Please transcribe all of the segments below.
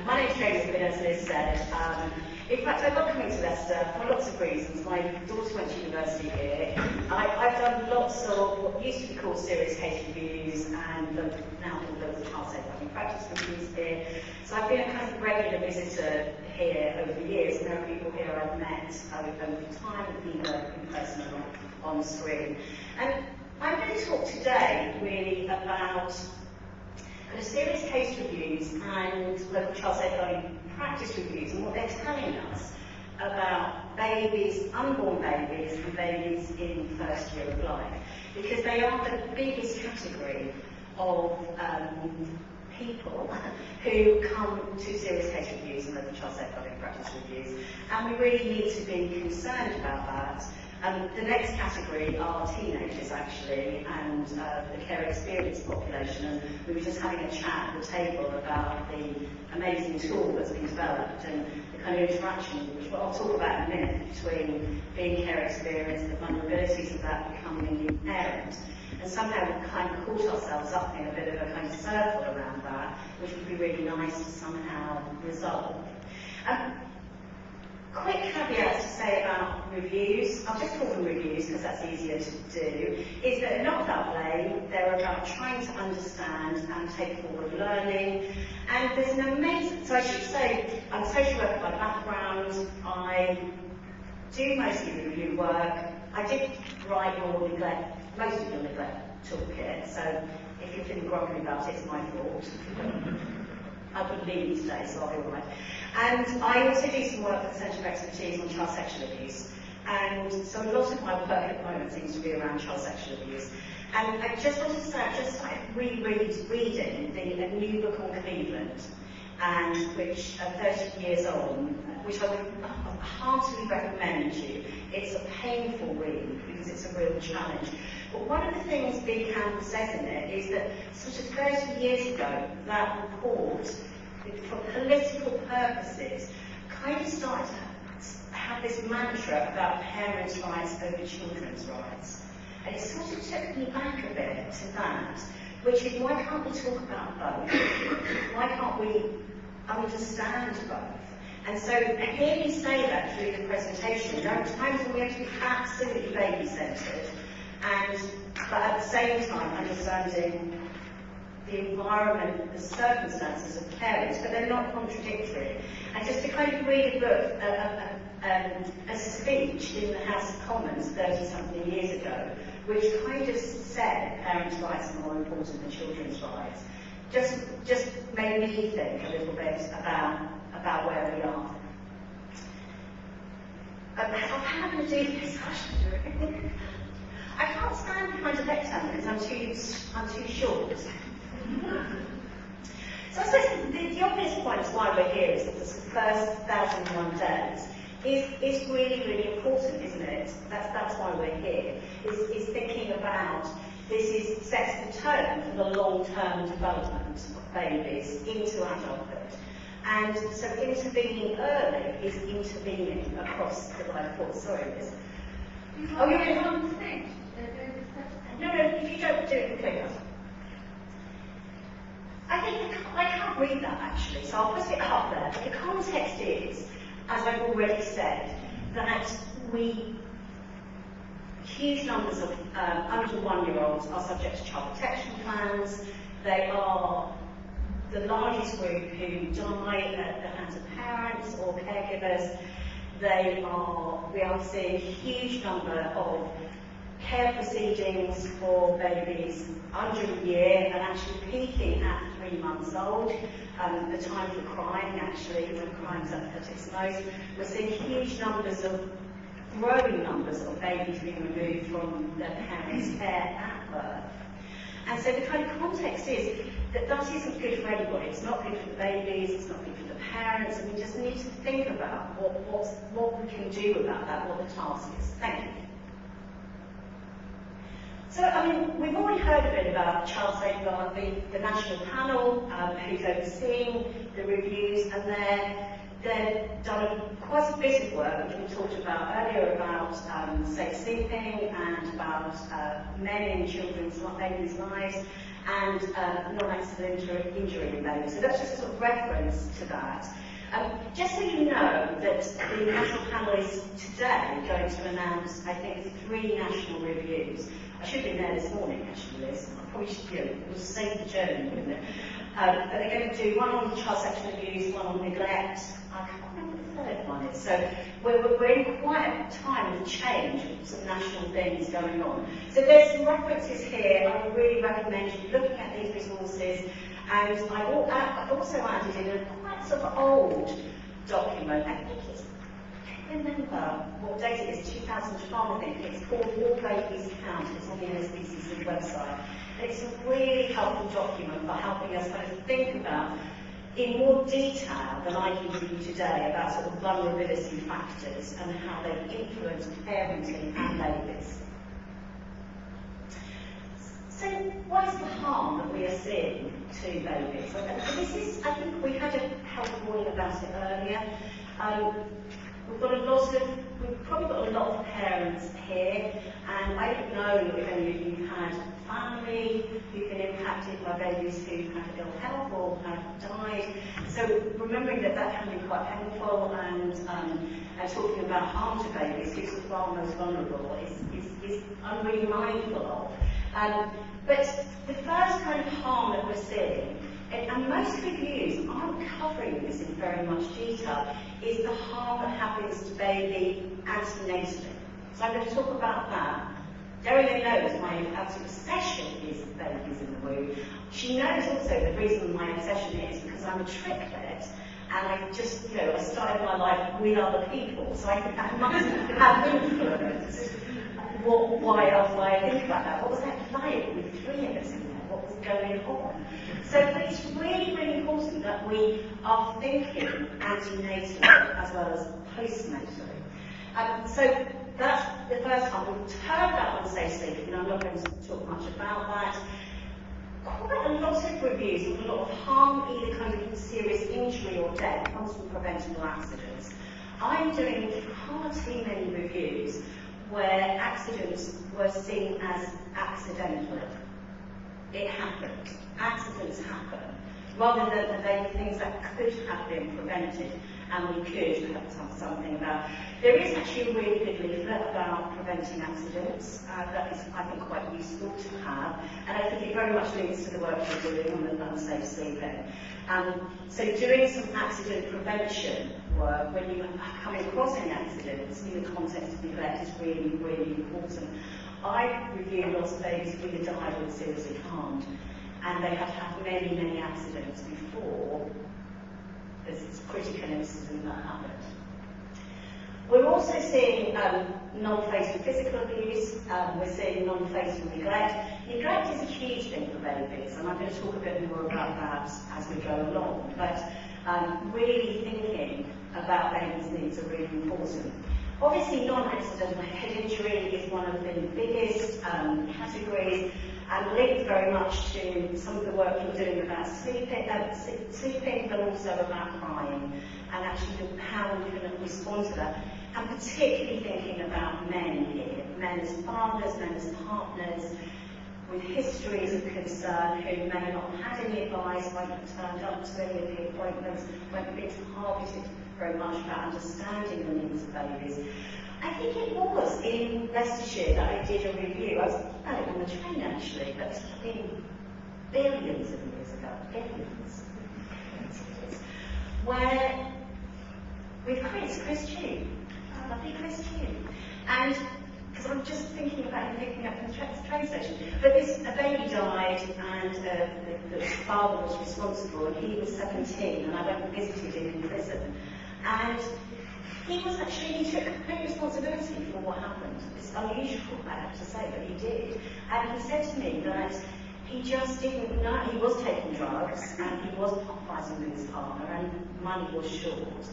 My name's Wiffin, as Liz said. In fact, I love coming to Leicester for lots of reasons. My daughter went to university here. I've done lots of what used to be called serious case reviews and now called local child safeguarding practice reviews here. So I've been a kind of regular visitor here over the years, and there are people here I've met over time, either in person or on screen. And I'm going to talk today really about kind of serious case reviews and local child safeguarding practice reviews and what they're telling us about babies, unborn babies and babies in first year of life, because they are the biggest category of people who come to serious case reviews and local child safeguarding practice reviews, and we really need to be concerned about that. The next category are teenagers, actually, and the care experience population. And we were just having a chat at the table about the amazing tool that's been developed and the kind of interaction, which I'll talk about in a minute, between being care experienced, the vulnerabilities of that becoming a new parent. And somehow we've kind of caught ourselves up in a bit of a kind of circle around that, which would be really nice to somehow resolve. Quick caveat to say about reviews, I'll just call them reviews because that's easier to do, is that they're not about blame, they're about trying to understand and take forward learning. And there's an amazing, so I should say, I'm a social worker by background, I do mostly review work, I did write your neglect, most of your neglect toolkit, so if you're feeling grumpy about it, it's my fault. I've got leave today, so I'll be all right. And I also do some work at the Centre of Expertise on Child Sexual Abuse. And so a lot of my work at the moment seems to be around child sexual abuse. And I just wanted to say, I've just started reading a new book on Cleveland, and which, 30 years on, which I would heartily recommend you. It's a painful read because it's a real challenge. But one of the things Big Campbell says in it is that sort of 30 years ago, that report, for political purposes, kind of started to have this mantra about parents' rights over children's rights. And it sort of took me back a bit to that, which is, why can't we talk about both? Why can't we understand both? And so hear me say that through the presentation. There are times when we have to be absolutely baby-centred, but at the same time understanding the environment, the circumstances of parents, but they're not contradictory. And just to kind of read a book, a speech in the House of Commons 30-something years ago, which kind of said parents' rights are more important than children's rights, just made me think a little bit about where we are. How can I do this? I can't stand behind a lectern because I'm too short. So I suppose the obvious point why we're here is that the first 1,001 days is really, really important, isn't it? That's why we're here, is thinking about this sets the tone for the long-term development of babies into adulthood. And so intervening early is intervening across the life course. Sorry, Liz. Oh, you're in one thing. No, if you don't do it quicker. I think I can't read that actually, so I'll put it up there. But the context is, as I've already said, that huge numbers of under 1-year-olds are subject to child protection plans. They are the largest group who die at the hands of parents or caregivers. We are seeing a huge number of care proceedings for babies under a year and actually peaking at 3 months old, the time for crying actually, when crying's at its most. We're seeing huge numbers growing numbers of babies being removed from their parents' care at birth. And so the kind of context is that isn't good for anybody. It's not good for the babies, it's not good for the parents, and we just need to think about what we can do about that, what the task is. Thank you. So, we've already heard a bit about child safeguarding, the national panel who's overseeing the reviews, and they've done quite a bit of work, which we talked about earlier, about safe sleeping and about men in children's lives and non-accidental injury in babies. So that's just a sort of reference to that. Just so you know that the national panel is today going to announce, I think, 3 national reviews. I should have been there this morning, actually, Liz. I probably should do it. It would save the journey, wouldn't it? But they're going to do one on child sexual abuse, one on neglect. I can't remember what the third one is. So we're in quite a time of change, some national things going on. So there's some references here. I would really recommend you looking at these resources. And I've also added in a quite sort of old document. I think it's, I can't remember what date it is, 2012 I think. It's called All Babies Count. It's on the NSBCC website. And it's a really helpful document for helping us kind of think about, in more detail than I can give you today, about sort of vulnerability factors and how they influence parenting and babies. So what is the harm that we are seeing to babies? And this is, I think we had a helpful warning about it earlier. We've probably got a lot of parents here, and I don't know if any of you have had family who've been impacted by babies who have ill health or have died. So remembering that that can be quite painful, and talking about harm to babies who are most vulnerable is I'm really mindful of. But the first kind of harm that we're seeing, and most reviews aren't covering this in very much detail, is the harm that happens to baby antenatally. So I'm going to talk about that. Darian knows my absolute obsession is babies in the womb. She knows also the reason my obsession is because I'm a triplet, and I just, I started my life with other people, so I think that must have influenced why I think about that. What was that like with 3 of us in there? What was going on? So it's really, really important that we are thinking antenatally as well as postnatally. So that's the first time. We've turned that on safe sleeping, and I'm not going to talk much about that. Quite a lot of reviews with a lot of harm, either kind of serious injury or death, comes from preventable accidents. I'm doing far too many reviews where accidents were seen as accidental. It happened. Accidents happen. Rather than they were things that could have been prevented and we could have done something about. There is actually a really good leaflet about preventing accidents that is, I think, quite useful to have. And I think it very much links to the work we're doing on the unsafe sleeping. So doing some accident prevention work when you are coming across any accidents in the context of neglect is really, really important. I reviewed lots of babies who either died or were seriously harmed, and they have had many, many accidents before there's this critical incident that happened. We're also seeing non-fatal physical abuse, we're seeing non-fatal neglect. Neglect is a huge thing for babies, and I'm going to talk a bit more about that as we go along, but really thinking about babies' needs are really important. Obviously, non-accidental head injury is one of the biggest categories, and linked very much to some of the work you're doing about sleeping, but also about crying, and actually how we can respond to that. And particularly thinking about men here, men as fathers, men as partners, with histories of concern who may not have had any advice, won't have turned up to any of the appointments, won't be targeted very much about understanding the needs of babies. I think it was in Leicestershire that I did a review. I was thinking about it on the train actually, but it's been billions of years ago, billions, where with Chris Chew, lovely Chris Chew, and because I'm just thinking about him picking up from the train station. But a baby died, and the father was responsible, and he was 17, and I went and visited him in prison. And he took complete responsibility for what happened. It's unusual, I have to say, but he did. And he said to me that he just didn't know, he was taking drugs, and he was fighting with his partner, and money was short.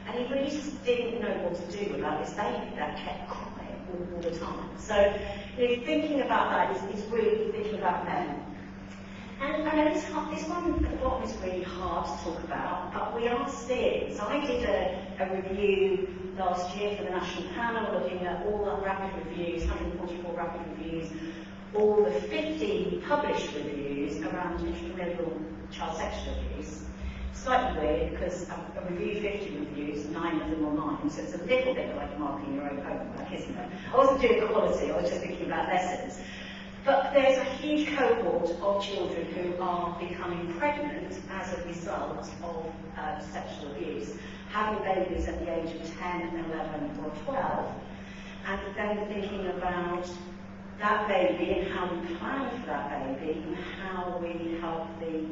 And he really just didn't know what to do about this baby that kept crying all the time. So thinking about that is really thinking about men. And I know this one at the bottom is really hard to talk about, but we are seeing. So I did a review last year for the national panel, looking at all the rapid reviews, 144 rapid reviews, all the 50 published reviews around intrafamilial child sexual abuse. Slightly weird because I reviewed 50 reviews, 9 of them online, so it's a little bit like marking your own homework, isn't it? I wasn't doing quality, I was just thinking about lessons. But there's a huge cohort of children who are becoming pregnant as a result of sexual abuse, having babies at the age of 10, 11 or 12, and then thinking about that baby and how we plan for that baby and how we help the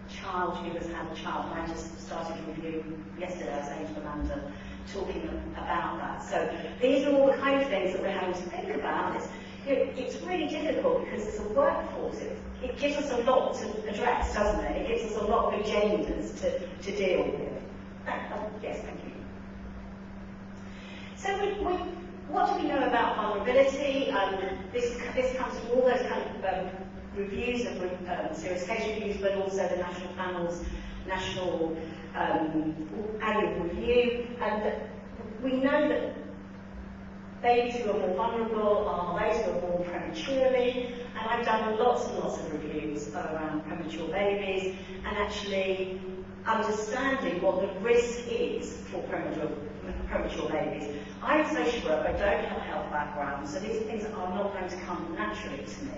child who has had a child. And I just started a review yesterday, I was saying to Amanda, talking about that. So these are all the kind of things that we're having to think about. It's really difficult because it's a workforce. It gives us a lot to address, doesn't it? It gives us a lot of agendas to deal with. Yes, thank you. So what do we know about vulnerability? This comes from all those kind of reviews of serious case reviews, but also the national panel's national annual review. And we know that babies who are more vulnerable are those who are born prematurely, and I've done lots and lots of reviews around premature babies, and actually understanding what the risk is for premature babies. I'm a social worker, I don't have a health background, so these are things that are not going to come naturally to me.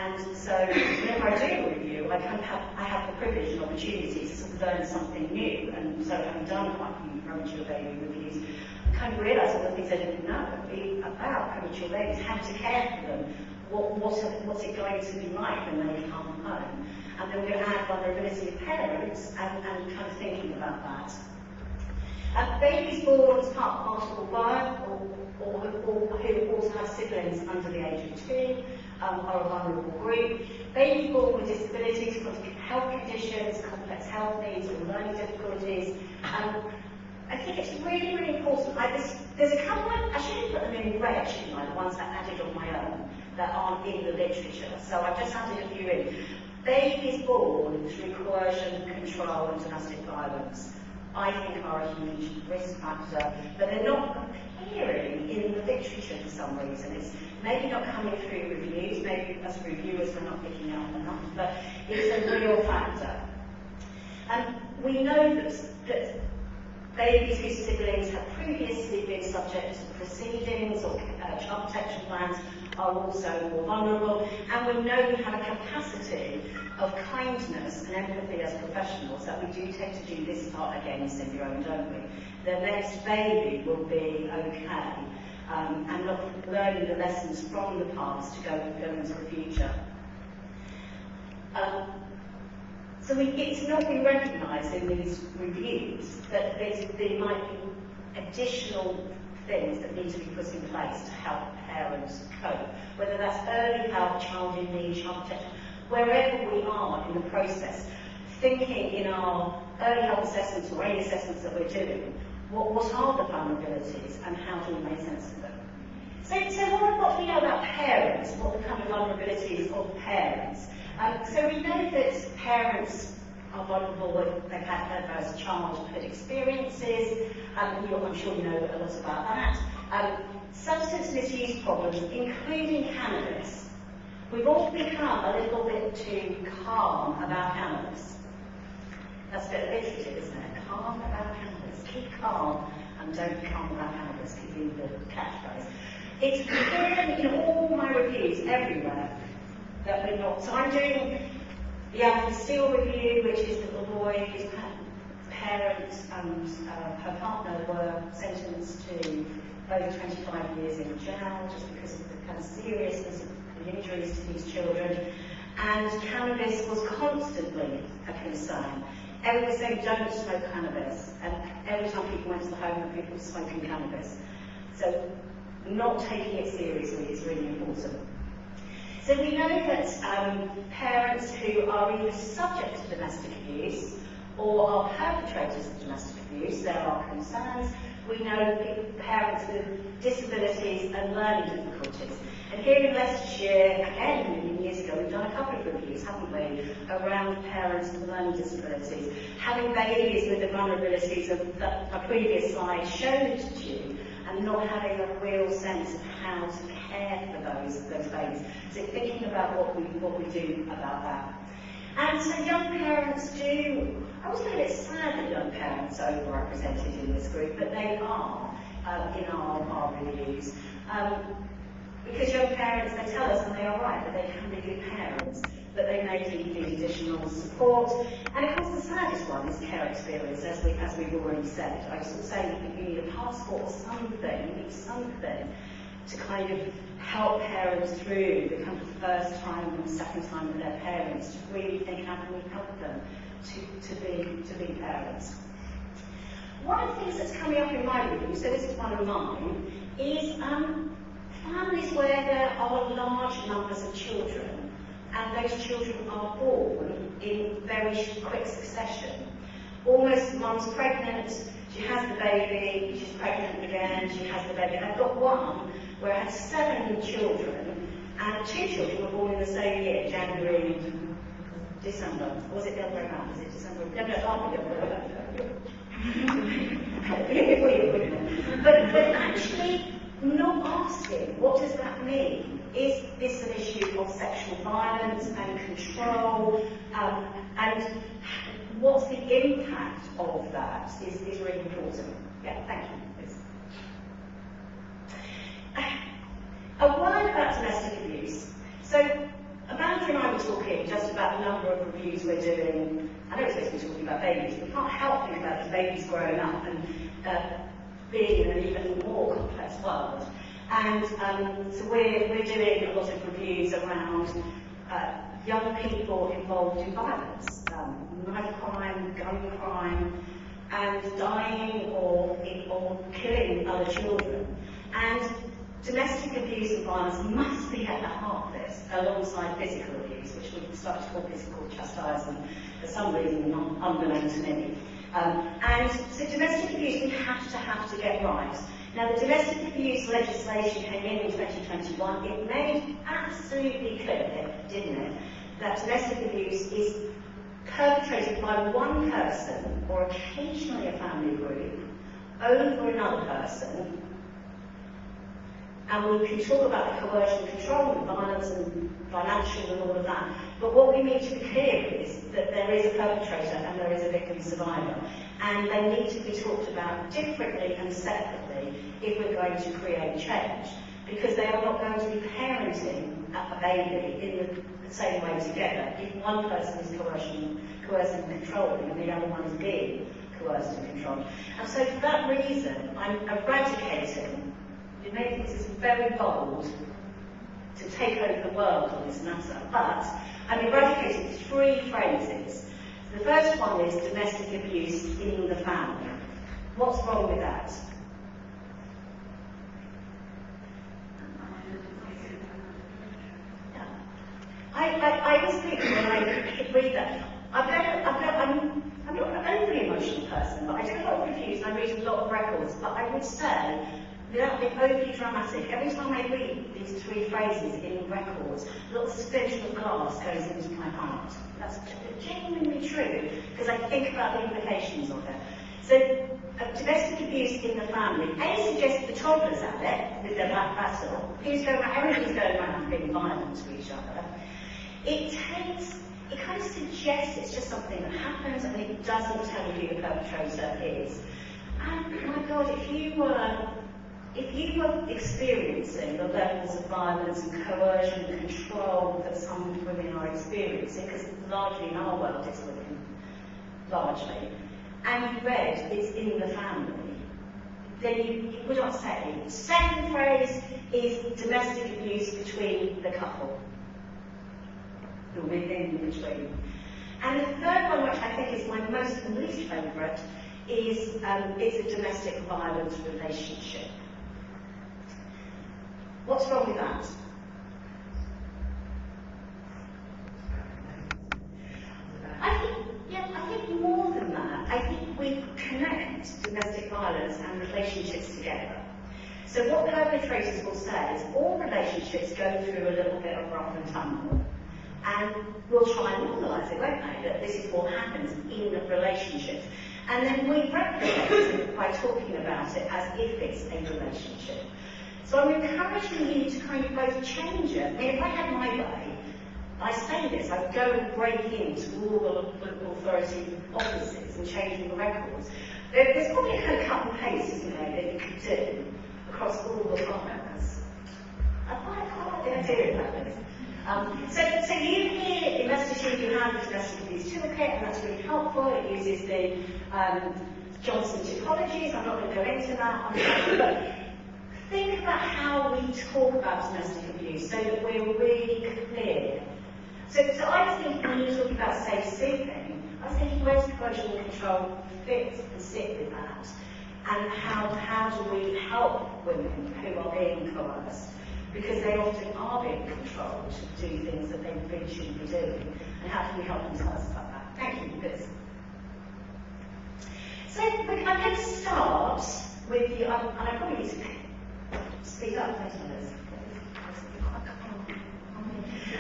And so whenever I do a review, I have the privilege and opportunity to sort of learn something new, and so having done quite a few premature baby reviews, I kind of realised all the things I didn't know about premature babies, how to care for them, what's it going to be like when they come home. And then we're going to add vulnerability of parents and kind of thinking about that. Babies born as part of multiple birth or who also have siblings under the age of 2 are a vulnerable group. Babies born with disabilities, chronic health conditions, complex health needs or learning difficulties. I think it's really, really important. There's a couple of, I should have put them in red, shouldn't I, the ones that I added on my own, that aren't in the literature. So I've just added a few in. Babies born through coercion, control and domestic violence, I think are a huge risk factor, but they're not appearing in the literature for some reason. It's maybe not coming through reviews, maybe as reviewers we're not picking up enough, but it's a real factor. And we know that babies whose siblings have previously been subject to proceedings or child protection plans are also more vulnerable, and we know we have a capacity of kindness and empathy as professionals that we do take to do this part again syndrome, don't we? The next baby will be okay, and not learning the lessons from the past to go into the future. So it's not been recognised in these reviews that there might be additional things that need to be put in place to help parents cope, whether that's early help, child in need, child protection, wherever we are in the process, thinking in our early health assessments or any assessments that we're doing, what are the vulnerabilities and how do we make sense of them? So what do we know about parents? What are the kind of vulnerabilities of parents? So we know that parents are vulnerable when they've had adverse childhood experiences, I'm sure you know a lot about that. Substance misuse problems, including cannabis. We've all become a little bit too calm about cannabis. That's a bit of literature, isn't it? Calm about cannabis. Keep calm and don't be calm about cannabis. Keep in the catchphrase. It's clear in all my reviews everywhere that we're not. So I'm doing the Alfred Steele review, which is the boy whose parents and her partner were sentenced to over 25 years in jail just because of the kind of seriousness of the injuries to these children. And cannabis was constantly a concern. Everyone was saying, don't smoke cannabis. And every time people went to the home, people were smoking cannabis. So not taking it seriously is really important. So we know that parents who are either subject to domestic abuse or are perpetrators of domestic abuse, there are concerns. We know parents with disabilities and learning difficulties. And here in Leicestershire, again, a million years ago, we've done a couple of reviews, haven't we, around parents with learning disabilities. Having babies with the vulnerabilities of the previous slide showed to you, and not having a real sense of how to care for those babies. So thinking about what we do about that. And so young parents do, I always feel a bit sad that young parents are overrepresented in this group, but they are in our reviews. Because young parents, they tell us, and they are right, that they can be good parents, but they may need additional support. And of course, the saddest one is care experience, as we've already said. I was saying you need a passport or something, you need something to kind of help parents through the kind of first time and second time with their parents, to really think how can we help them to be parents. One of the things that's coming up in my review, so this is one of mine, is families where there are large numbers of children, and those children are born in very quick succession. Almost mum's pregnant, she has the baby, she's pregnant again, she has the baby. I've got one where I had 7 children, and 2 children were born in the same year, January, December. Or was it the other way around? Was it December? No, it can't be the other way around. But actually, not asking, what does that mean? Is this an issue of sexual violence and control? And what's the impact of that is really important. Yeah, thank you. A word about domestic abuse. So, Amanda and I were talking just about the number of reviews we're doing. I know we're supposed to be talking about babies, but we can't help thinking about the babies growing up and being in an even more complex world. And so we're doing a lot of reviews around young people involved in violence, knife crime, gun crime, and dying or killing other children. And domestic abuse and violence must be at the heart of this, alongside physical abuse, which we started to call physical chastisement for some reason, unbeknown to me. And so domestic abuse we have to get right. Now the domestic abuse legislation came in 2021. It made absolutely clear, didn't it, that domestic abuse is perpetrated by one person, or occasionally a family group, over another person. And we can talk about the coercion, control, and violence, and financial, and all of that. But what we need to be clear is that there is a perpetrator and there is a victim survivor. And they need to be talked about differently and separately if we're going to create change. Because they are not going to be parenting a baby in the same way together if one person is coercing and controlling and the other one is being coerced and controlled. And so for that reason, I'm eradicating. You may think this is very bold to take over the world on this matter, but I'm eradicating 3 phrases. The first one is domestic abuse in the family. What's wrong with that? I was thinking when I read that, I'm not an overly emotional person, but I do a lot of reviews and I read a lot of records, but I would say, without being overly dramatic, every time I read these 3 phrases in records, a little suspension of glass goes into my heart. That's genuinely true, because I think about the implications of it. So, domestic abuse in the family. A suggests the toddlers at it, with their black battle, everybody's going around being violent to each other. It kind of suggests it's just something that happens and it doesn't tell you who the perpetrator is. And my God, if you were experiencing the levels of violence and coercion and control that some women are experiencing, because largely in our world it's women, largely, and you read it's in the family, then you would not say. The second phrase is domestic abuse between the couple, the within between. And the third one, which I think is my most and least favourite, is a domestic violence relationship. What's wrong with that? I think more than that. I think we connect domestic violence and relationships together. So what perpetrators will say is all relationships go through a little bit of rough and tumble. And we'll try and normalise it, won't they? That this is what happens in relationships. And then we replicate it by talking about it as if it's a relationship. So I'm encouraging you to kind of both change it. I mean, if I had my way, I say this, I'd go and break into all the local authority offices and change all the records. There's probably a kind of cut and paste, isn't there, that you could do across all the files. I quite like the idea of that. So you hear in messages you have the domestic abuse toolkit, and that's really helpful. It uses the Johnson typologies. I'm not going to go into that. But think about how we talk about domestic abuse so that we're really clear. So I was thinking when you were talking about safe sleeping, I was thinking where does coercion and control fit and sit with that? And how do we help women who are being coerced? Because they often are being controlled to do things that they really shouldn't be doing. And how can we help them? Tell us about that? Thank you, Liz. So I'm going to start with the, and I probably need to speak up, don't I, Liz?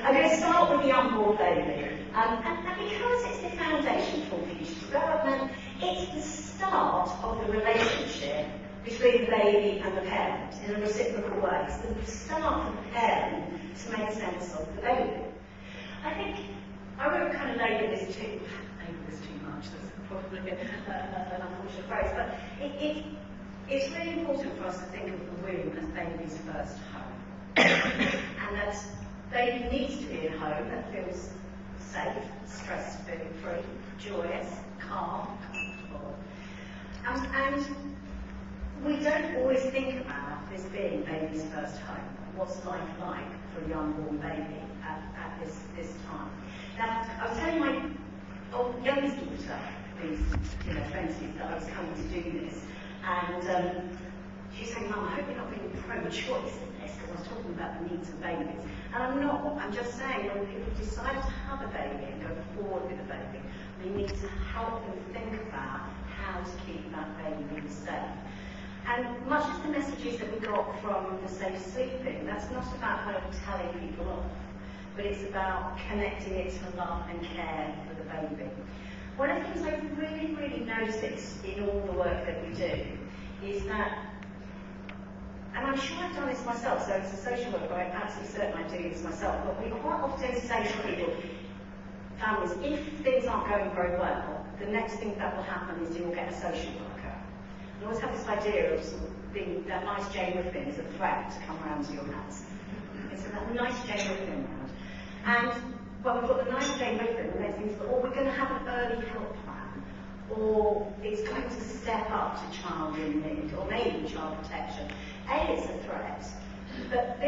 I'm going to start with the unborn baby. And because it's the foundation for future development, it's the start of the relationship between the baby and the parent in a reciprocal way. It's the start for the parent to make sense of the baby. I think I won't kind of labour this too much, that's probably an unfortunate phrase, but it's really important for us to think of the womb as baby's first home. And that baby needs to be in a home that feels safe, stress-free, joyous, calm, comfortable. And we don't always think about this being baby's first home. What's life like for a young-born baby at this time? Now, I was telling my youngest daughter, these 20s, that I was coming to do this, and she's saying, Mum, I hope you're not being pro-choice in this, because I was talking about the needs of babies. And I'm not. I'm just saying when people decide to have a baby and go forward with a baby, we need to help them think about how to keep that baby safe. And much as the messages that we got from the safe sleeping, that's not about kind of telling people off, but it's about connecting it to love and care for the baby. One of the things I've really, really noticed in all the work that we do is that, and I'm sure I've done this myself, so as a social worker, I'm absolutely certain I do this myself, but we quite often say to people, families, if things aren't going very well, the next thing that will happen is you will get a social worker. I always have this idea of sort of being that nice Jane Wiffin is a threat to come round to your house. It's that nice Jane Wiffin round. And when we've got the nice Jane Wiffin, the next thing is, we're going to have an early help plan, or it's going to step up to child in need, or maybe child protection. A, it's a threat, but B,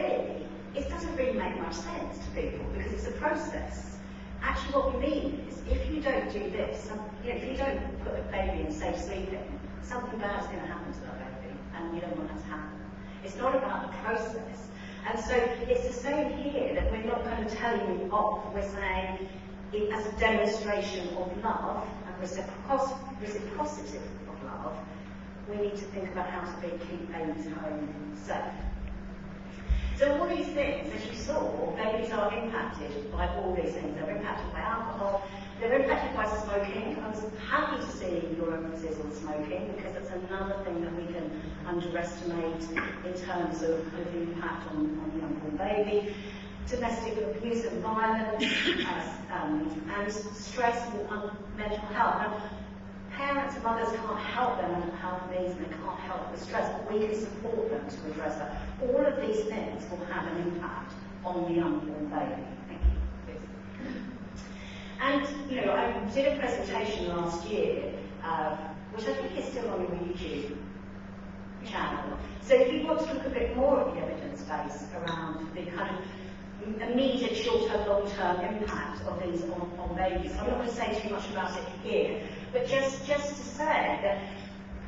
it doesn't really make much sense to people because it's a process. Actually, what we mean is, if you don't do this, if you don't put a baby in safe sleeping, something bad is going to happen to that baby, and you don't want that to happen. It's not about the process. And so it's the same here, that we're not kind of telling you off, we're saying it as a demonstration of love and reciprocity of love, we need to think about how to keep babies home safe. So all these things, as you saw, babies are impacted by all these things. They're impacted by alcohol, they're impacted by smoking. I was happy to see your emphasis on smoking, because that's another thing that we can underestimate in terms of the impact on the unborn baby. Domestic abuse and violence, and stress and mental health. Now, parents and mothers can't help their mental health needs, and they can't help the stress, but we can support them to address that. All of these things will have an impact on the unborn baby. Thank you. Please. And, I did a presentation last year, which I think is still on your YouTube channel. So if you want to look a bit more at the evidence base around the kind of immediate short-term, long-term impact of these on babies, I'm not going to say too much about it here, but just to say that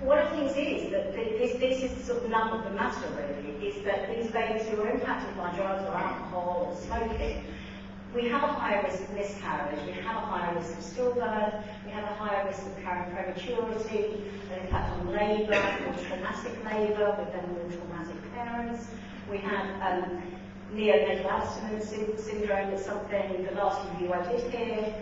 one of the things is that this is sort of none of the matter really, is that these babies who are impacted by drugs or alcohol or smoking, we have a higher risk of miscarriage, we have a higher risk of stillbirth, we have a higher risk of carrying prematurity, an impact on labour, more traumatic labour, with then more traumatic We had neonatal abstinence syndrome. That's something, the last review I did here,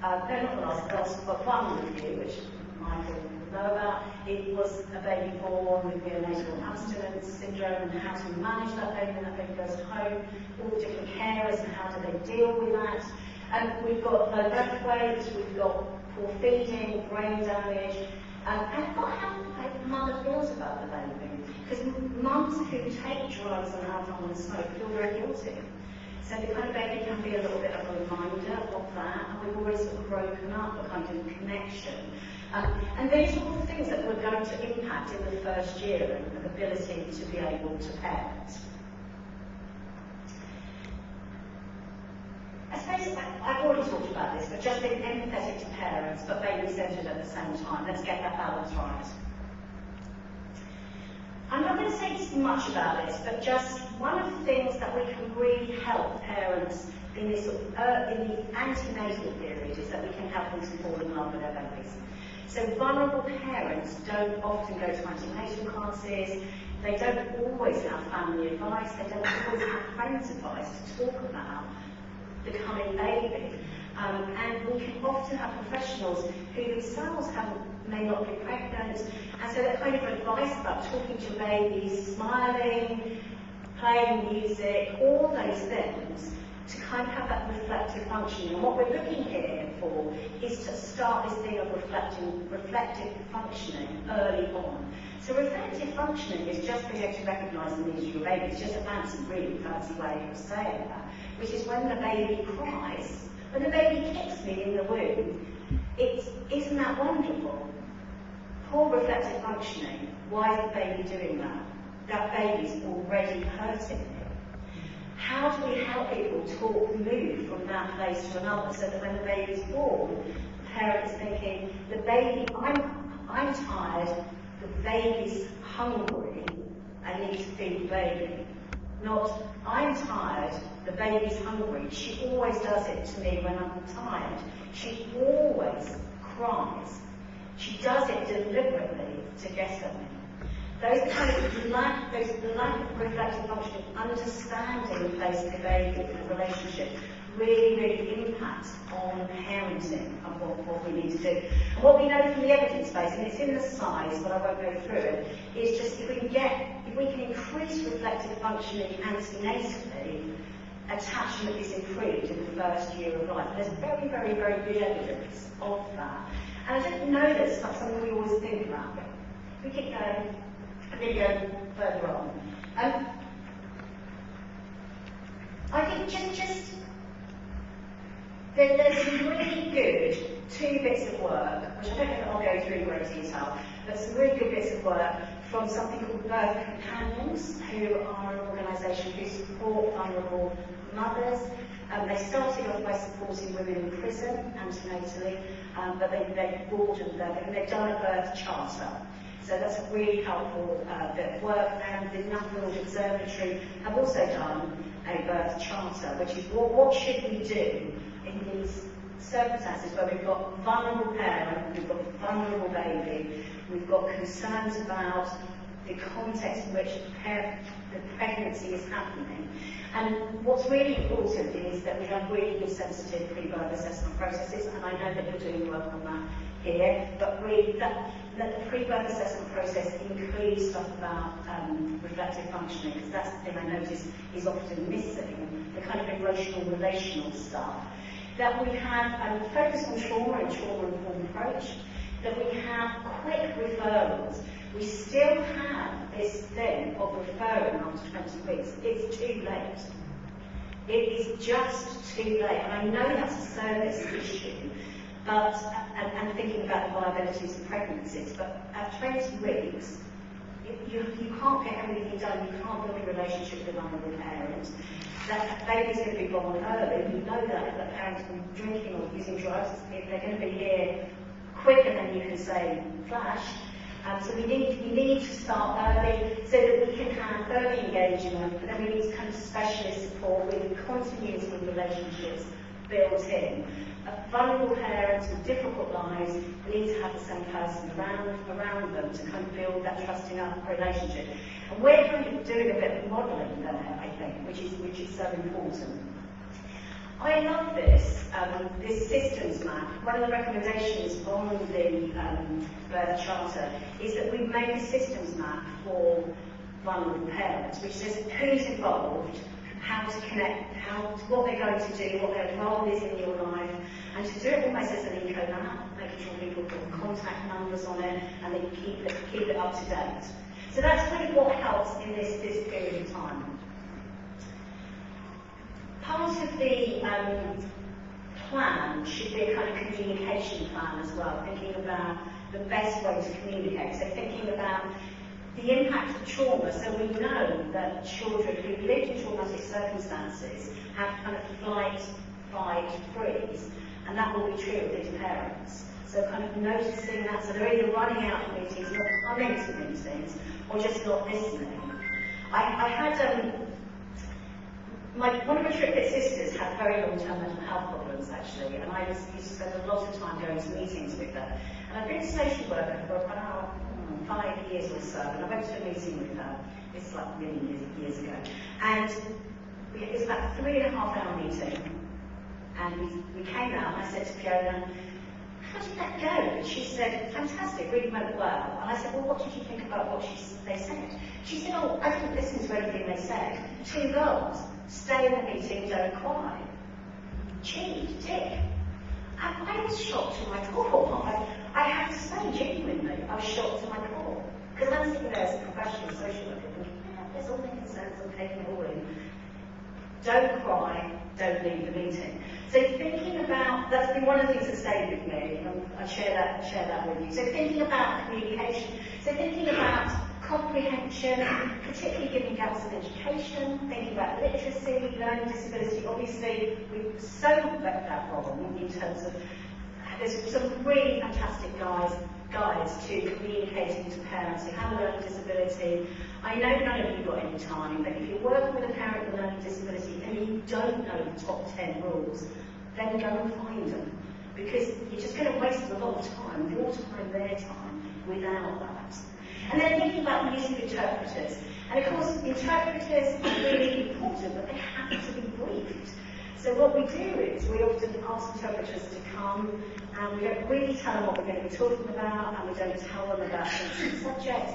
no, not the last, but one review, which Michael will know about. It was a baby born with neonatal abstinence syndrome and how to manage that baby when that baby goes home, all the different carers and how do they deal with that. And we've got low birth weight, we've got poor feeding, brain damage, and got how the mother feels about the baby. Because mums who take drugs and alcohol and smoke feel very guilty. So the kind of baby can be a little bit of a reminder of that, and we've already sort of broken up a kind of connection. And these are all the things that we're going to impact in the first year and the ability to be able to parent. I suppose I've already talked about this, but just being empathetic to parents, but baby-centred at the same time. Let's get that balance right. I'm not going to say too much about this, but just one of the things that we can really help parents in this sort of, in the antenatal period is that we can help them to fall in love with their babies. So vulnerable parents don't often go to antenatal classes, they don't always have family advice, they don't always have friends' advice to talk about becoming baby. And we can often have professionals who themselves may not be pregnant, and so that kind of advice about talking to babies, smiling, playing music, all those things, to kind of have that reflective functioning. And what we're looking here for is to start this thing of reflective functioning early on. So reflective functioning is just being able to recognise the needs of your baby. It's just a fancy, really fancy way of saying that, which is when the baby cries, when the baby kicks me in the womb, isn't that wonderful? Poor reflective functioning. Why is the baby doing that? That baby's already hurting me. How do we help people move from that place to another so that when the baby's born, the parent is thinking, the baby, I'm tired, the baby's hungry, I need to feed the baby. Not, I'm tired, the baby's hungry. She always does it to me when I'm tired. She always cries. She does it deliberately to get at me. Those kind of lack of reflective functioning, understanding the place of the baby and the relationship really impacts on parenting and what we need to do. And what we know from the evidence base, and it's in the slides, but I won't go through it, is just if we can increase reflective functioning antenatally, attachment is improved in the first year of life. And there's very, very, very good evidence of that. And I don't know that it's not something we always think about, but we keep going. I'm going to go further on. I think there's some really good 2 bits of work, which I don't know if I'll go through in great detail, but some really good bits of work from something called Birth Companions, who are an organisation who support vulnerable mothers. They started off by supporting women in prison antenatally, but they've broadened them, and they've done a birth charter. So that's a really helpful bit of work, and the Nuffield Observatory have also done a birth charter, which is what should we do in these circumstances where we've got vulnerable parent, we've got vulnerable baby, we've got concerns about the context in which the pregnancy is happening. And what's really important is that we have really good sensitive pre-birth assessment processes, and I know that you're doing work on that here, but really that the pre-birth assessment process includes stuff about reflective functioning, because that's the thing I notice is often missing, the kind of emotional, relational stuff. That we have focus on trauma and trauma-informed approach, that we have quick referrals. We still have this thing of referring after 20 weeks. It's too late. It is just too late. And I know that's a service issue, but and thinking about the viabilities of pregnancies, but at 20 weeks, you can't get everything done. You can't build a relationship with a vulnerable parent. That baby's going to be born early. You know that if the parent's been drinking or using drugs, they're going to be here quicker than you can say flash. So we need to start early so that we can have early engagement, and then we need kind of specialist support with continuity of relationships built in. Vulnerable parents with difficult lives need to have the same person around them to kind of build that trusting up relationship. And we're kind of doing a bit of modelling there, I think, which is so important. I love this, this systems map. One of the recommendations on the Birth Charter is that we make a systems map for vulnerable parents, which says who's involved, how to connect, what they're going to do, what their role is in your life, and to do it almost as an eco map, making sure people put contact numbers on it and they keep it up to date. So that's kind of what helps in this period of time. Part of the plan should be a kind of communication plan as well, thinking about the best way to communicate. So thinking about the impact of trauma. So we know that children who lived in traumatic circumstances have kind of flight, fight, freeze, and that will be true of these parents. So kind of noticing that, so they're either running out of meetings, not coming to meetings, or just not listening. I had one of my triplet sisters had very long-term mental health problems, actually, and I used to spend a lot of time going to meetings with her. And I've been a social worker for about 5 years or so, and I went to a meeting with her. It's like many years ago. And it was about a 3.5-hour meeting. And we came out, and I said to Fiona, how did that go? And she said, fantastic, really went well. And I said, well, what did you think about what they said? She said, oh, I didn't listen to anything they said. 2 goals. Stay in the meeting, don't cry. Cheat, tick. And I was shocked to my core. I have to say, genuinely, I was shocked to my core. Because I'm sitting there as a professional social worker thinking, yeah, there's all making sense, I'm taking it all in. Don't cry, don't leave the meeting. So thinking about, that's been one of the things that stayed with me, and I share that with you. So thinking about communication, so thinking about comprehension, particularly given gaps in education, thinking about literacy, learning disability. Obviously, we've so wrecked that problem in terms of, there's some really fantastic guides to communicating to parents who have a learning disability. I know none of you got any time, but if you're working with a parent with a learning disability and you don't know the top 10 rules, then go and find them. Because you're just going to waste a lot of time, your time, their time, without that. And then thinking about the use of interpreters. And of course, interpreters are really important, but they have to be briefed. So what we do is we often ask interpreters to come, and we don't really tell them what we're going to be talking about, and we don't tell them about sensitive subjects,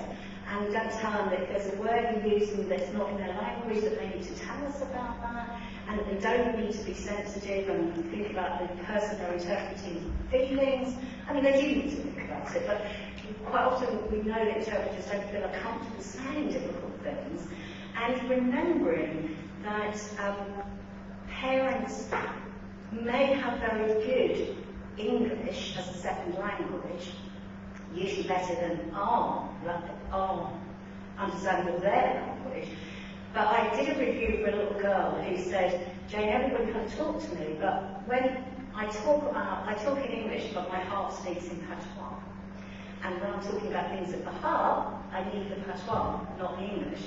and we don't tell them that if there's a word we're using that's not in their language, that they need to tell us about that, and that they don't need to be sensitive and think about the person they're interpreting feelings. I mean, they do need to think about it, but quite often we know that interpreters don't feel comfortable saying difficult things, and remembering that parents may have very good English as a second language, usually better than our understanding of their language. But I did a review for a little girl who said, Jane, everybody can talk to me, but when I talk in English, but my heart speaks in patois. And when I'm talking about things at the heart, I need the patois, not the English.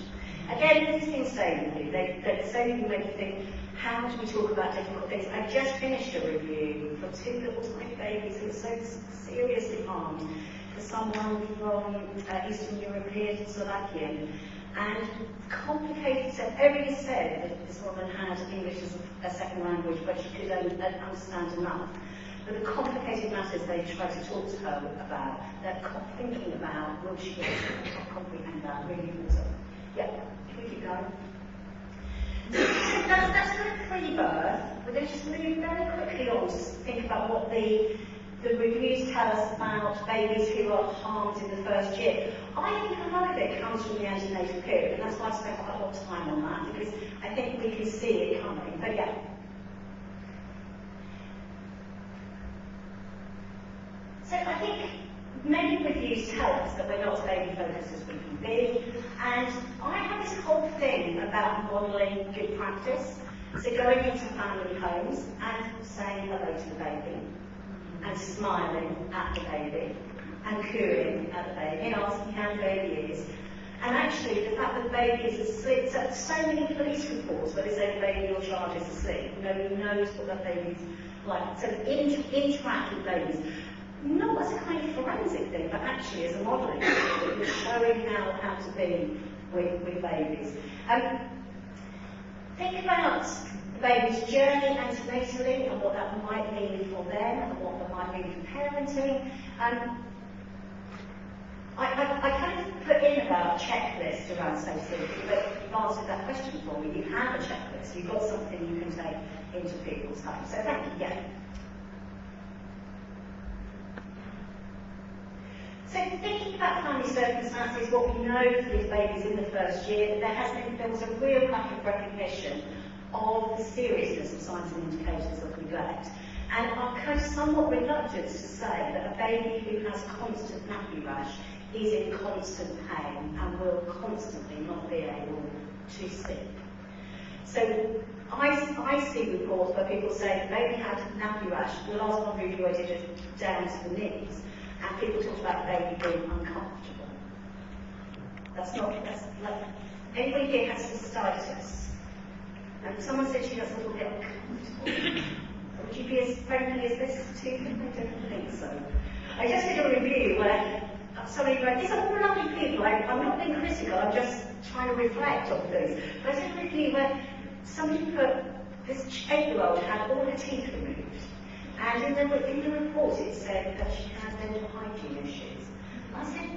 Again, these things stay with you. They so you make you think, how do we talk about difficult things? I just finished a review for 2 little tiny babies who were so seriously harmed, for someone from Eastern European, Slovakian, and complicated. So everybody said that this woman had English as a second language, but she could only understand enough. But the complicated matters they tried to talk to her about, they're thinking about, will she be able to comprehend that? Really important. Yeah, can we keep going? So that's kind of pre-birth. We're going to just move very quickly on to think about what the reviews tell us about babies who are harmed in the first year. I think a lot of it comes from the antenatal period, and that's why I spent quite a lot of time on that, because I think we can see it coming. But yeah. So I think many reviews tell us that we're not as baby focused as we can be, and I have this whole thing about modelling good practice. So going into family homes and saying hello to the baby, and smiling at the baby, and cooing at the baby, and asking how the baby is. And actually, the fact that the baby is asleep, so many police reports where they say the baby or child is asleep, nobody knows what that baby's like. So interact with babies. Not as a kind of forensic thing, but actually as a modelling thing, you're showing how to be with babies. Think about the baby's journey antenatally and what that might mean for them and what that might mean for parenting. I kind of put in about a checklist around safe sleep, but you've answered that question for me. You have a checklist. You've got something you can take into people's homes. So thank you. Yeah. So thinking about family circumstances, what we know for these babies in the first year, there was a real lack of recognition of the seriousness of signs and indicators of neglect. And I'm kind of somewhat reluctant to say that a baby who has constant nappy rash is in constant pain and will constantly not be able to sleep. So I see reports where people say the baby had nappy rash. The last one review I did was down to the knees, and people talked about the baby being uncomfortable. That's like, everybody here has cystitis. And someone said she gets a little bit uncomfortable. Would you be as friendly as this too? I don't think so. I just did a review where somebody wrote, these are all lovely people, I'm not being critical, I'm just trying to reflect on things. But I did a review where somebody put, this 8-year-old had all her teeth removed. And in the report it said that she had dental hygiene issues. I said,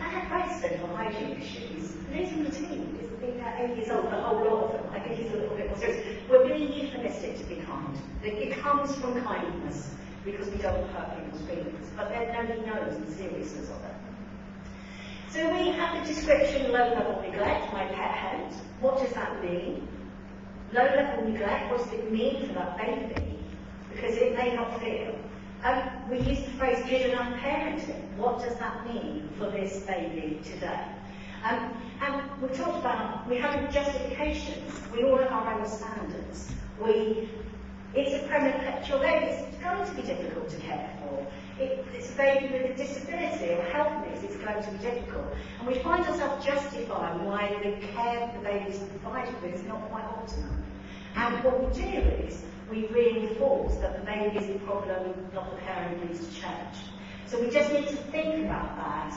I had great dental hygiene issues. Losing the teeth is being at 8 years old, the whole lot of them. I think it's a little bit more serious. We're being euphemistic to be kind. It comes from kindness because we don't hurt people's feelings. But then nobody knows the seriousness of it. So we have the description low-level neglect, my pet hate. What does that mean? Low-level neglect, what does it mean for that baby? Because it may not feel. We use the phrase good enough parenting. What does that mean for this baby today? And we talked about, we have justifications. We all have our own standards. It's a premature baby. It's going to be difficult to care for. It's a baby with a disability or health needs. It's going to be difficult. And we find ourselves justifying why the care the baby's provided with is not quite optimum. And what we do is we reinforce that the baby is the problem, not the parent needs to change. So we just need to think about that,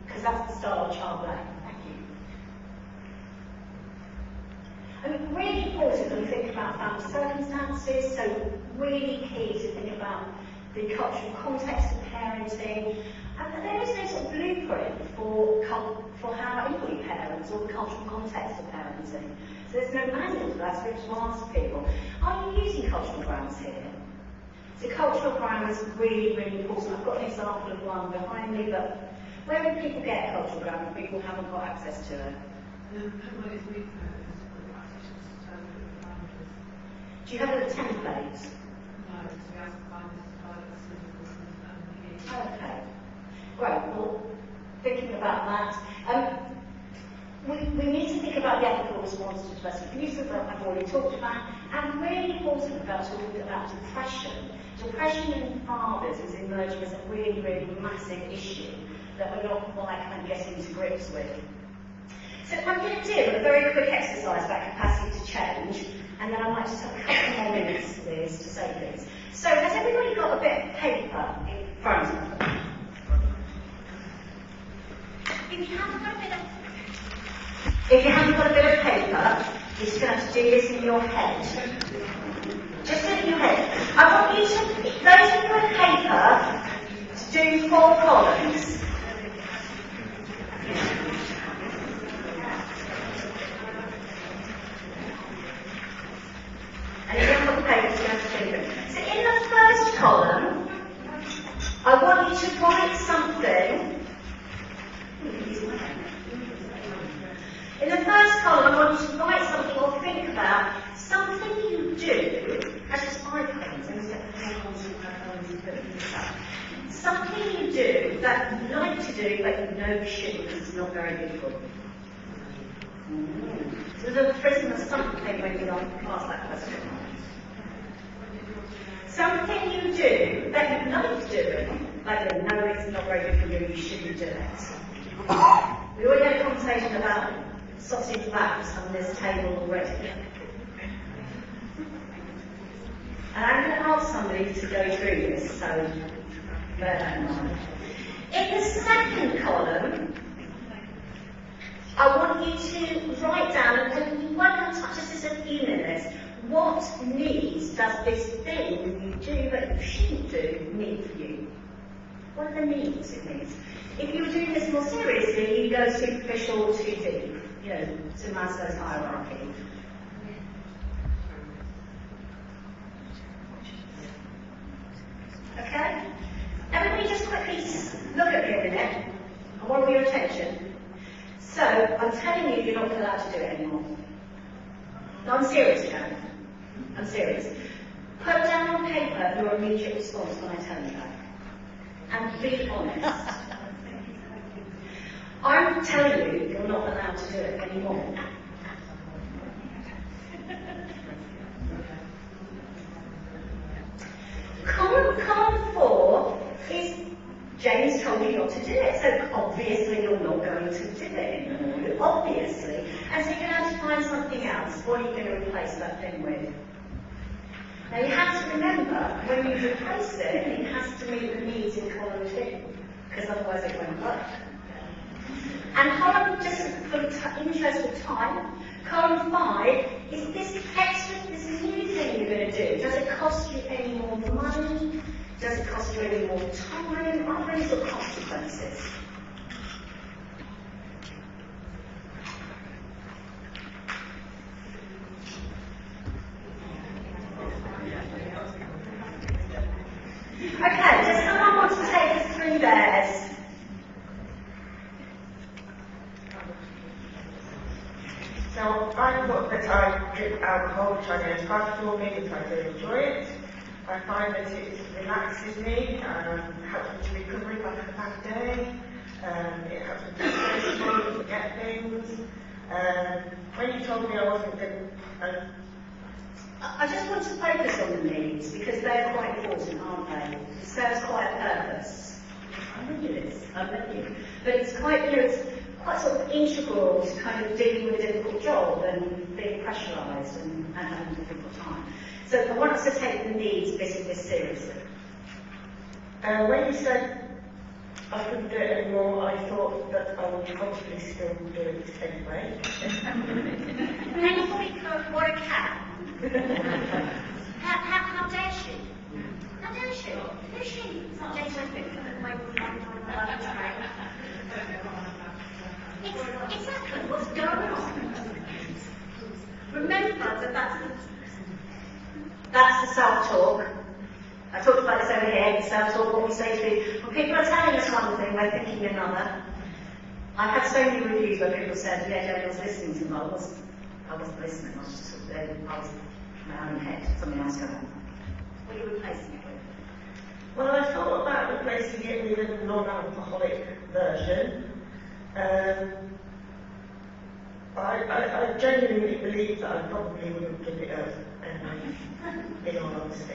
because that's the style of child blame. Thank you. And really important when we think about family circumstances, so really key to think about the cultural context of parenting. And there is no sort of blueprint for how we parent or the cultural context of parenting. So there's no manual for that, so we have to ask people, are you using cultural grounds here? So cultural grounds is really, really important. I've got an example of one behind me, but where do people get cultural ground if people haven't got access to it? Do you have a template? Okay, great. Well, thinking about that, we need to think about the ethical response to domestic abuse that I've already talked about, and really important about talking about depression. Depression in fathers is emerging as a really, really massive issue that we're not quite kind of getting to grips with. So I'm going to do a very quick exercise about capacity to change, and then I might just have a couple more minutes, Liz, to say things. So has everybody got a bit of paper in front of them? If you haven't got a bit of paper, you're just going to have to do this in your head. Just in your head. I want you to, those of you with paper, to do 4 columns. And if you haven't got the paper, you're going to have to think of it. So in the first column, I want you to write something. In the first column, I want you to write something or think about something you do. Actually, it's 5 columns. Something you do that you like to do, but you know you shouldn't because it's not very good for you. So there's a prism of something when you ask that question. Something you do that you like doing, but you know it's not very good for you, you shouldn't do it. We already had a conversation about sausage wraps on this table already. And I'm going to ask somebody to go through this, so bear that in mind. In the second column, I want you to write down, and you won't have to touch this in a few minutes, what needs does this thing you do but you shouldn't do need for you? What are the needs it needs? If you were doing this more seriously, you go superficial or too deep, you know, to Maslow's hierarchy. Okay? Everybody just quickly look at me a minute. I want your attention. So, I'm telling you you're not allowed to do it anymore. No, I'm serious, Jan. I'm serious. Put down on paper your immediate response when I tell you that. And be honest. I'm telling you you're not allowed to do it anymore. Column 4 is James told you not to do it, so obviously you're not going to do it anymore, obviously. And so you're going to have to find something else. What are you going to replace that thing with? Now you have to remember, when you replace it, it has to meet the needs in column 2, because otherwise it won't work. And column, just for the interest of time, column 5 is this extra, this new thing you're going to do. Does it cost you any more money? Does it cost you any more time? Are there any sort of consequences? Okay, does someone want to take us through theirs? So I thought that I drink alcohol, which I know is bad for me, but I do enjoy it. I find that it relaxes me, helps me to recover if I've had a bad day, it helps me to stay strong, forget things. When you told me I wasn't going to... I just want to focus on the needs, because they're quite important, aren't they? It serves quite a purpose. I know it is, I know you. But it's quite, you know, it's quite sort of integral to kind of dealing with a difficult job and being pressurised and having a difficult time. So I want us to take the needs bit of this seriously. When you said I couldn't do it anymore, I thought that I would probably still do it anyway. Thankfully, what a cat. How dare she? How dare she? Who's she? It's not James Wiffin. Exactly, what's going on? Remember that that's the self-talk. I talked about this over here, self-talk, what we say to when people are telling us one thing, we're thinking another. I've had so many reviews where people said, yeah, Jenny, I was listening to them, I wasn't listening, I was just sort of there, I was in my own head, something else going on. What are you replacing it with? Well, I thought about replacing it with a non-alcoholic version. I genuinely believe that I probably wouldn't give it up anyway, in all honesty.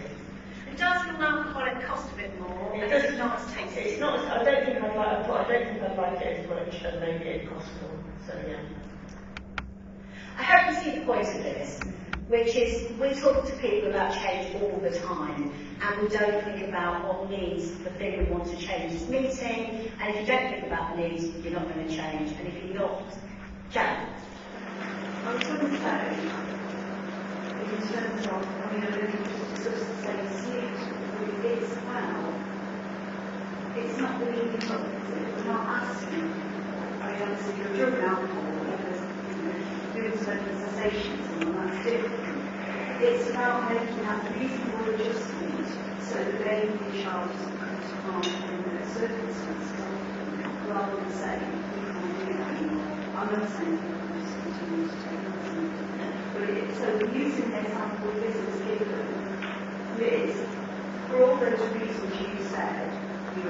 It does the non-alcoholic cost a bit more, It but does it's not as tasty. It's not. I don't think I'd like it as much, and maybe it costs more. So yeah. I hope you see the point of this, which is we talk to people about change all the time, and we don't think about what needs the thing we want to change is meeting, and if you don't think about the needs, you're not going to change, and if you're not, Jan. I was going to say, in terms of, I mean, I don't think we discussed the same sleep, but it's how, it's not the leading up, is it? We're not asking, I mean, obviously, you're drug and alcohol, doing certain cessations, and that's different. It's about making that reasonable adjustment so that they can be charged as a harm in their circumstances, rather than saying, we can't do that anymore. I'm not saying that we just continue to take it. But so using the example of this as given, Liz, for all those reasons you said, we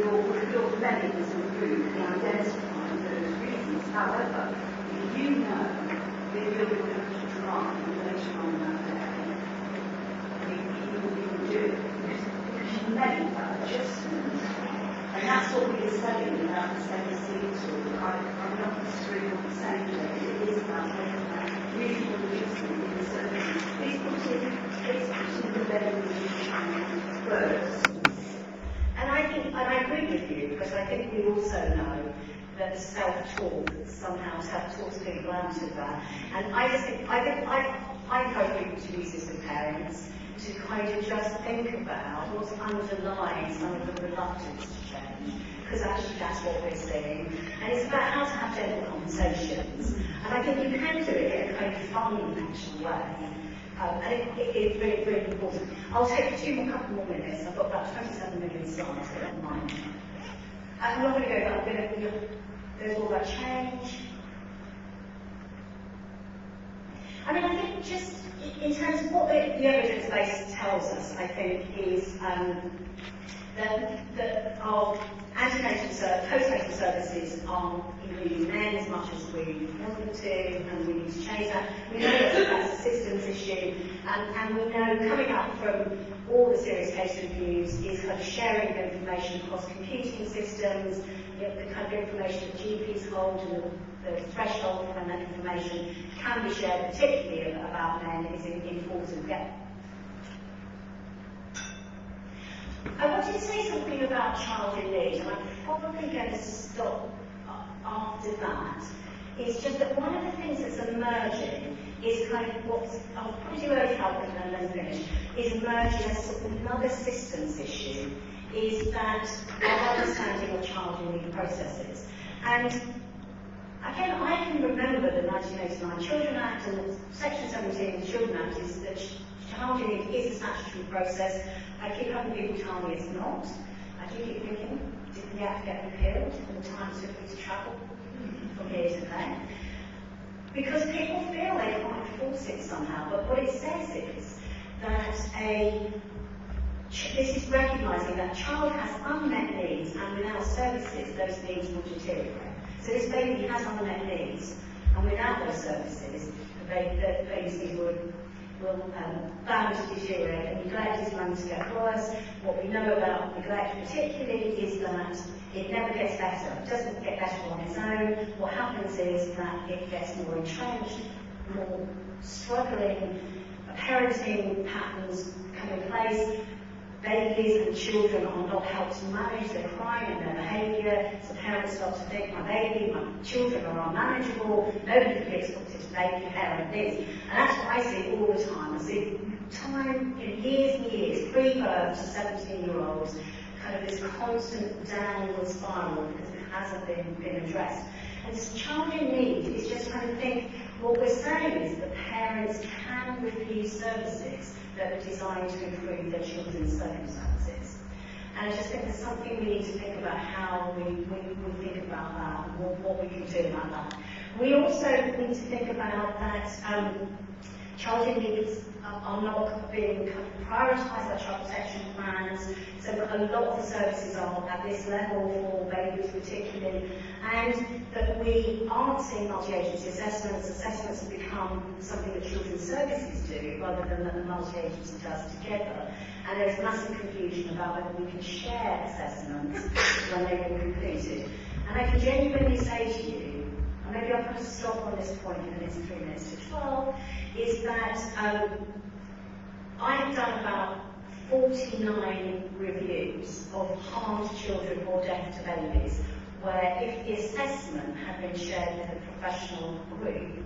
all many of us agree, we identify those reasons. However, if you know that you're going to drive later on that day, you will do it because you made that adjustment. And that's what we are saying about the same tool. I'm not disagreeing with what you're saying, it is about making that reasonable adjustment in the circumstances. It's putting the better first. And I agree with you, because I think we also know the self-talk that somehow talks people out of that. And I just think, I encourage people to use this with parents, to kind of just think about what's underlying some of the reluctance to change, because actually that's what we're seeing. And it's about how to have gentle conversations. And I think you can do it in a kind of fun, actual way. And it's really, really important. I'll take a couple more minutes. I've got about 27 million slides, so don't mind. I'm not going to go there. I'm going to, there's all that change. I mean, I think just in terms of what the evidence base tells us, I think is that our antenatal postnatal services aren't including men as much as we want them to, and we need to change that. We know that that's a systems issue, and we know coming up from all the serious case reviews is kind of sharing of information across computing systems, you know, the kind of information that GPs hold and the threshold for when that information can be shared, particularly about men, is important. Yeah. I wanted to say something about child in need, and I'm probably going to stop after that. It's just that one of the things that's emerging is kind of what's, I'll put you early help and then finish, is emerging as sort of another systems issue, is that our understanding of child in need processes. And again, I can remember the 1989 Children Act, and Section 17 of the Children Act is that child in need is a statutory process. I keep having people tell me it's not. I do keep thinking, didn't the act get repealed in the time it took me to travel from here to there? Because people feel they can't enforce it somehow, but what it says is that this is recognising that a child has unmet needs, and without services, those needs will deteriorate. So this baby has unmet needs, and without those services, the baby's needs will bound to deteriorate, and neglect is bound to get worse. What we know about neglect particularly is that it never gets better. It doesn't get better on its own. What happens is that it gets more entrenched, more struggling, parenting patterns come in place. Babies and children are not helped to manage their crying and their behaviour, so parents start to think, my baby, my children are unmanageable, nobody can be expected to baby parent this. And that's what I see all the time. I see time, years and years, pre-birth to 17-year-olds, kind of this constant downward spiral because it hasn't been addressed. And this child in need is just kind of think, what we're saying is that parents can refuse services that are designed to improve their children's circumstances. And I just think there's something we need to think about how we think about that, and what we can do about that. We also need to think about that child in needs are not being kind of prioritised by child protection plans, so a lot of the services are at this level for babies particularly, and that we aren't seeing multi-agency assessments. Assessments have become something that children's services do rather than that the multi-agency does together, and there is massive confusion about whether we can share assessments when they've been completed. And I can genuinely say to you, and maybe I'll put a stop on this point in the next 3 minutes to 12, is that I have done about 49 reviews of harmed children or deaf to babies, where if the assessment had been shared with a professional group,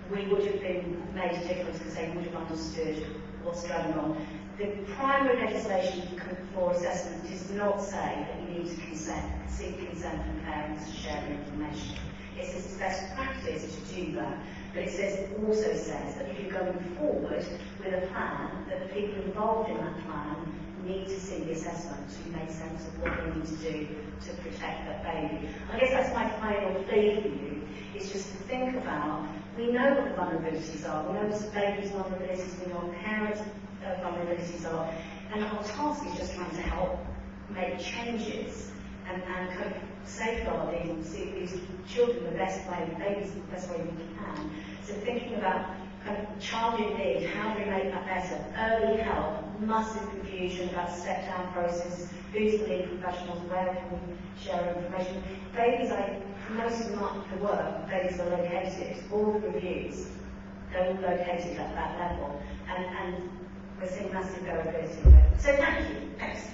we would have been made a difference because they would have understood what's going on. The primary legislation for assessment does not say that you need to seek consent from parents to share information. It says it's best practice to do that, but it also says that if you're going forward with a plan, that the people involved in that plan need to see the assessment to make sense of what they need to do to protect that baby. I guess that's my final plea for you, is just to think about, we know what the vulnerabilities are, we know what the baby's vulnerabilities, we know what parents' vulnerabilities are, and our task is just trying to help make changes and kind of safeguarding these children the best way, babies the best way we can. So thinking about kind of child in need, how do we make that better? Early help, massive confusion about step-down process, who's the lead professionals, where can we share information? Babies, most of the work, babies are located, all the reviews, they're all located at that level, and we're seeing massive variability there. So thank you. Thanks.